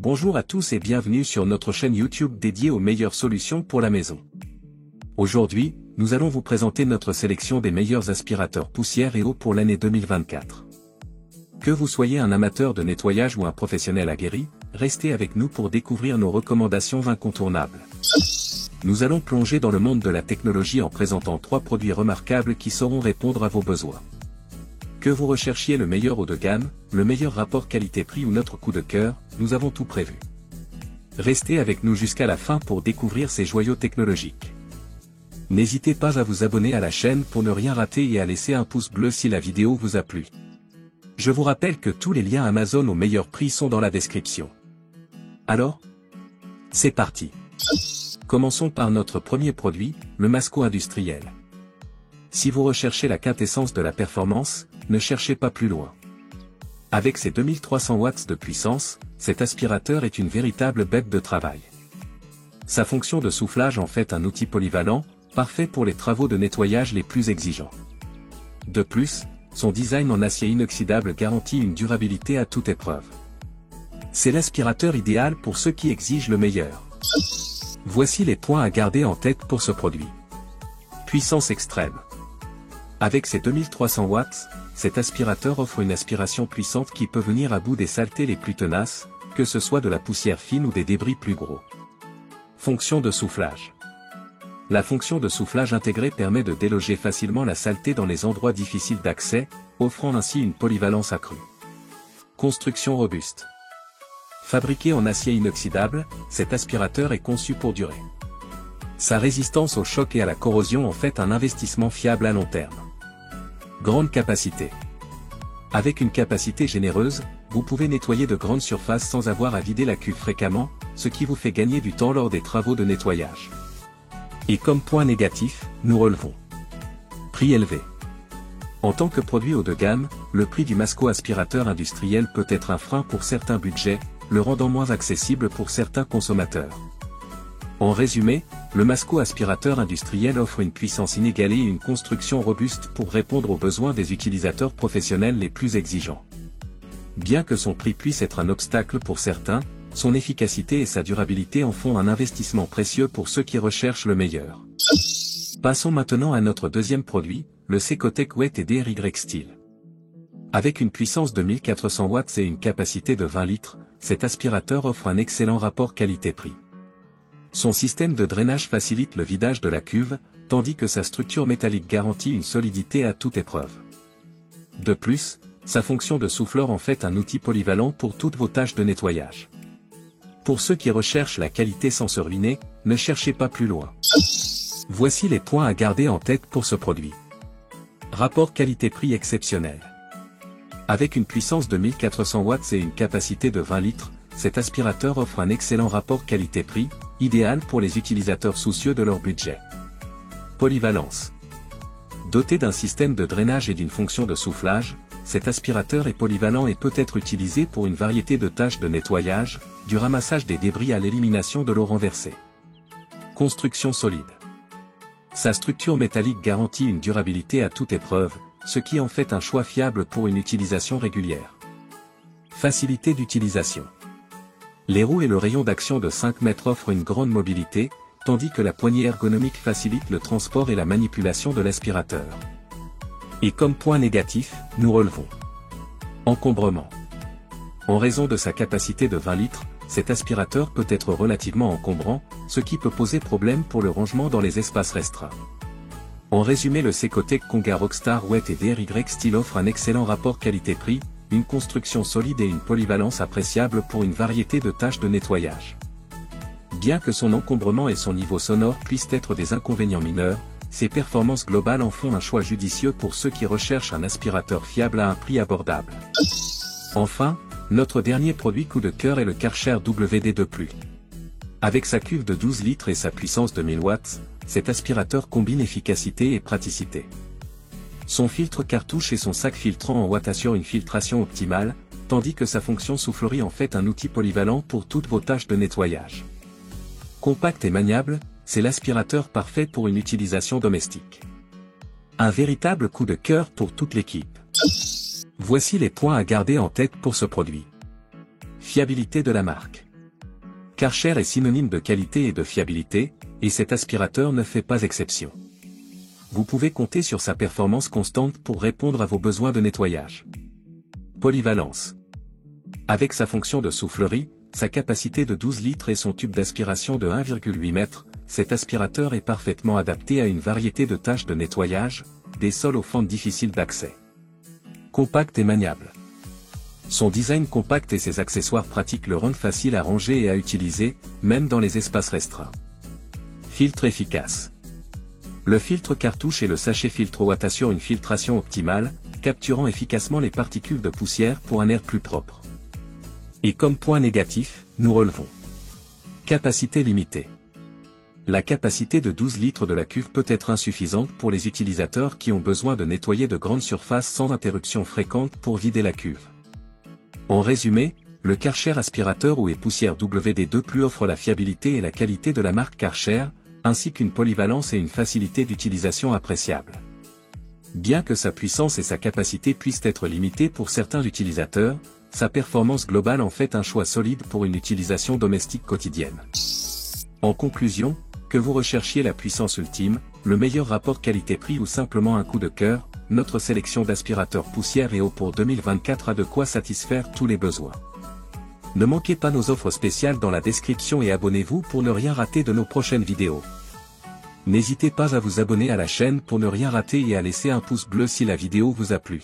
Bonjour à tous et bienvenue sur notre chaîne YouTube dédiée aux meilleures solutions pour la maison. Aujourd'hui, nous allons vous présenter notre sélection des meilleurs aspirateurs poussière et eau pour l'année 2024. Que vous soyez un amateur de nettoyage ou un professionnel aguerri, restez avec nous pour découvrir nos recommandations incontournables. Nous allons plonger dans le monde de la technologie en présentant 3 produits remarquables qui sauront répondre à vos besoins. Que vous recherchiez le meilleur haut de gamme, le meilleur rapport qualité-prix ou notre coup de cœur, nous avons tout prévu. Restez avec nous jusqu'à la fin pour découvrir ces joyaux technologiques. N'hésitez pas à vous abonner à la chaîne pour ne rien rater et à laisser un pouce bleu si la vidéo vous a plu. Je vous rappelle que tous les liens Amazon au meilleur prix sont dans la description. Alors, c'est parti. Commençons par notre premier produit, le Masco industriel. Si vous recherchez la quintessence de la performance, ne cherchez pas plus loin. Avec ses 2300 watts de puissance, cet aspirateur est une véritable bête de travail. Sa fonction de soufflage en fait un outil polyvalent, parfait pour les travaux de nettoyage les plus exigeants. De plus, son design en acier inoxydable garantit une durabilité à toute épreuve. C'est l'aspirateur idéal pour ceux qui exigent le meilleur. Voici les points à garder en tête pour ce produit. Puissance extrême. Avec ses 2300 watts, cet aspirateur offre une aspiration puissante qui peut venir à bout des saletés les plus tenaces, que ce soit de la poussière fine ou des débris plus gros. Fonction de soufflage. La fonction de soufflage intégrée permet de déloger facilement la saleté dans les endroits difficiles d'accès, offrant ainsi une polyvalence accrue. Construction robuste. Fabriqué en acier inoxydable, cet aspirateur est conçu pour durer. Sa résistance au choc et à la corrosion en fait un investissement fiable à long terme. Grande capacité. Avec une capacité généreuse, vous pouvez nettoyer de grandes surfaces sans avoir à vider la cuve fréquemment, ce qui vous fait gagner du temps lors des travaux de nettoyage. Et comme point négatif, nous relevons. Prix élevé. En tant que produit haut de gamme, le prix du Masco aspirateur industriel peut être un frein pour certains budgets, le rendant moins accessible pour certains consommateurs. En résumé, le Masco aspirateur industriel offre une puissance inégalée et une construction robuste pour répondre aux besoins des utilisateurs professionnels les plus exigeants. Bien que son prix puisse être un obstacle pour certains, son efficacité et sa durabilité en font un investissement précieux pour ceux qui recherchent le meilleur. Passons maintenant à notre deuxième produit, le Secotech Wet et DRY Steel. Avec une puissance de 1400 watts et une capacité de 20 litres, cet aspirateur offre un excellent rapport qualité-prix. Son système de drainage facilite le vidage de la cuve, tandis que sa structure métallique garantit une solidité à toute épreuve. De plus, sa fonction de souffleur en fait un outil polyvalent pour toutes vos tâches de nettoyage. Pour ceux qui recherchent la qualité sans se ruiner, ne cherchez pas plus loin. Voici les points à garder en tête pour ce produit. Rapport qualité-prix exceptionnel. Avec une puissance de 1400 watts et une capacité de 20 litres, cet aspirateur offre un excellent rapport qualité-prix, idéal pour les utilisateurs soucieux de leur budget. Polyvalence. Doté d'un système de drainage et d'une fonction de soufflage, cet aspirateur est polyvalent et peut être utilisé pour une variété de tâches de nettoyage, du ramassage des débris à l'élimination de l'eau renversée. Construction solide. Sa structure métallique garantit une durabilité à toute épreuve, ce qui en fait un choix fiable pour une utilisation régulière. Facilité d'utilisation. Les roues et le rayon d'action de 5 mètres offrent une grande mobilité, tandis que la poignée ergonomique facilite le transport et la manipulation de l'aspirateur. Et comme point négatif, nous relevons. Encombrement. En raison de sa capacité de 20 litres, cet aspirateur peut être relativement encombrant, ce qui peut poser problème pour le rangement dans les espaces restreints. En résumé, le Secotech Konga Rockstar Wet et DRY Steel offre un excellent rapport qualité-prix, une construction solide et une polyvalence appréciable pour une variété de tâches de nettoyage. Bien que son encombrement et son niveau sonore puissent être des inconvénients mineurs, ses performances globales en font un choix judicieux pour ceux qui recherchent un aspirateur fiable à un prix abordable. Enfin, notre dernier produit coup de cœur est le Karcher WD2+. Avec sa cuve de 12 litres et sa puissance de 1000 watts, cet aspirateur combine efficacité et praticité. Son filtre cartouche et son sac filtrant en watts assurent une filtration optimale, tandis que sa fonction soufflerie en fait un outil polyvalent pour toutes vos tâches de nettoyage. Compact et maniable, c'est l'aspirateur parfait pour une utilisation domestique. Un véritable coup de cœur pour toute l'équipe. Voici les points à garder en tête pour ce produit. Fiabilité de la marque. Karcher est synonyme de qualité et de fiabilité, et cet aspirateur ne fait pas exception. Vous pouvez compter sur sa performance constante pour répondre à vos besoins de nettoyage. Polyvalence. Avec sa fonction de soufflerie, sa capacité de 12 litres et son tube d'aspiration de 1,8 m, cet aspirateur est parfaitement adapté à une variété de tâches de nettoyage, des sols aux fentes difficiles d'accès. Compact et maniable. Son design compact et ses accessoires pratiques le rendent facile à ranger et à utiliser, même dans les espaces restreints. Filtre efficace. Le filtre cartouche et le sachet filtre-watt assurent une filtration optimale, capturant efficacement les particules de poussière pour un air plus propre. Et comme point négatif, nous relevons. Capacité limitée. La capacité de 12 litres de la cuve peut être insuffisante pour les utilisateurs qui ont besoin de nettoyer de grandes surfaces sans interruption fréquente pour vider la cuve. En résumé, le Karcher aspirateur eau et poussière WD2+ offre la fiabilité et la qualité de la marque Karcher, ainsi qu'une polyvalence et une facilité d'utilisation appréciables. Bien que sa puissance et sa capacité puissent être limitées pour certains utilisateurs, sa performance globale en fait un choix solide pour une utilisation domestique quotidienne. En conclusion, que vous recherchiez la puissance ultime, le meilleur rapport qualité-prix ou simplement un coup de cœur, notre sélection d'aspirateurs poussière et eau pour 2024 a de quoi satisfaire tous les besoins. Ne manquez pas nos offres spéciales dans la description et abonnez-vous pour ne rien rater de nos prochaines vidéos. N'hésitez pas à vous abonner à la chaîne pour ne rien rater et à laisser un pouce bleu si la vidéo vous a plu.